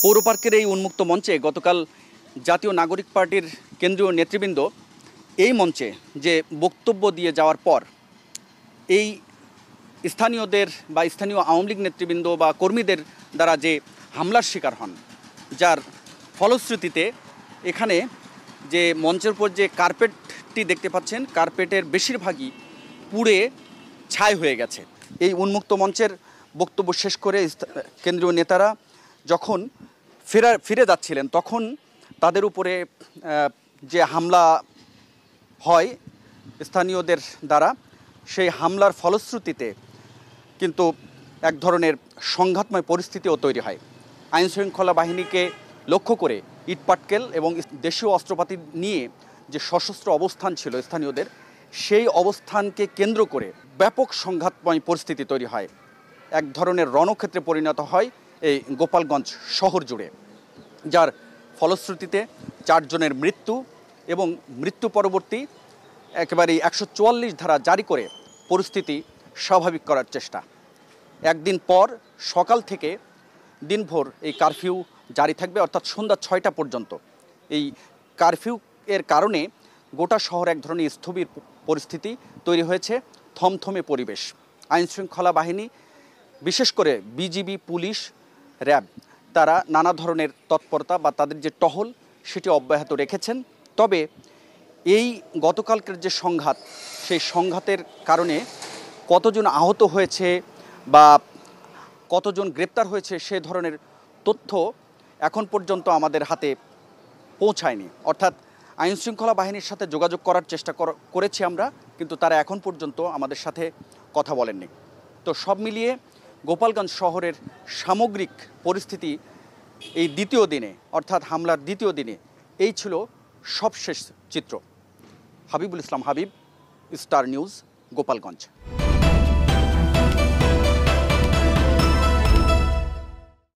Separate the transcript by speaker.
Speaker 1: পৌর পার্কের এই উন্মুক্ত মঞ্চে গতকাল জাতীয় নাগরিক পার্টির কেন্দ্রীয় নেতৃবৃন্দ এই মঞ্চে যে বক্তব্য দিয়ে যাওয়ার পর এই স্থানীয়দের বা স্থানীয় আওয়ামী লীগ নেতৃবৃন্দ বা কর্মীদের দ্বারা যে হামলার শিকার হন, যার ফলশ্রুতিতে এখানে যে মঞ্চের উপর যে কার্পেটটি দেখতে পাচ্ছেন, কার্পেটের বেশিরভাগই পুড়ে ছাই হয়ে গেছে। এই উন্মুক্ত মঞ্চের বক্তব্য শেষ করে কেন্দ্রীয় নেতারা যখন ফিরে যাচ্ছিলেন, তখন তাদের উপরে যে হামলা হয় স্থানীয়দের দ্বারা, সেই হামলার ফলশ্রুতিতে কিন্তু এক ধরনের সংঘাতময় পরিস্থিতিও তৈরি হয়। আইনশৃঙ্খলা বাহিনীকে লক্ষ্য করে ইটপাটকেল এবং দেশীয় অস্ত্রপাতি নিয়ে যে সশস্ত্র অবস্থান ছিল স্থানীয়দের, সেই অবস্থানকে কেন্দ্র করে ব্যাপক সংঘাতময় পরিস্থিতি তৈরি হয়। এক ধরনের রণক্ষেত্রে পরিণত হয় এই গোপালগঞ্জ শহর জুড়ে, যার ফলশ্রুতিতে 4 জনের মৃত্যু এবং মৃত্যু পরবর্তী একেবারেই 144 ধারা জারি করে পরিস্থিতি স্বাভাবিক করার চেষ্টা। একদিন পর সকাল থেকে দিনভর এই কারফিউ জারি থাকবে, অর্থাৎ সন্ধ্যা 6টা পর্যন্ত। এই কারফিউ এর কারণে গোটা শহর এক ধরনের স্থবির পরিস্থিতি তৈরি হয়েছে, থমথমে পরিবেশ। আইনশৃঙ্খলা বাহিনী, বিশেষ করে বিজিবি, পুলিশ, র্যাব, তারা নানা ধরনের তৎপরতা বা তাদের যে টহল সেটি অব্যাহত রেখেছেন। তবে এই গতকালকের যে সংঘাত, সেই সংঘাতের কারণে কতজন আহত হয়েছে বা কতজন গ্রেপ্তার হয়েছে সে ধরনের তথ্য এখন পর্যন্ত আমাদের হাতে পৌঁছায়নি। অর্থাৎ আইনশৃঙ্খলা বাহিনীর সাথে যোগাযোগ করার চেষ্টা করেছি আমরা, কিন্তু তারা এখন পর্যন্ত আমাদের সাথে কথা বলেননি। তো সব মিলিয়ে গোপালগঞ্জ শহরের সামগ্রিক পরিস্থিতি এই দ্বিতীয় দিনে, অর্থাৎ হামলার দ্বিতীয় দিনে, এই ছিল সবশেষ চিত্র। হাবিবুল ইসলাম হাবিব, স্টার নিউজ, গোপালগঞ্জ।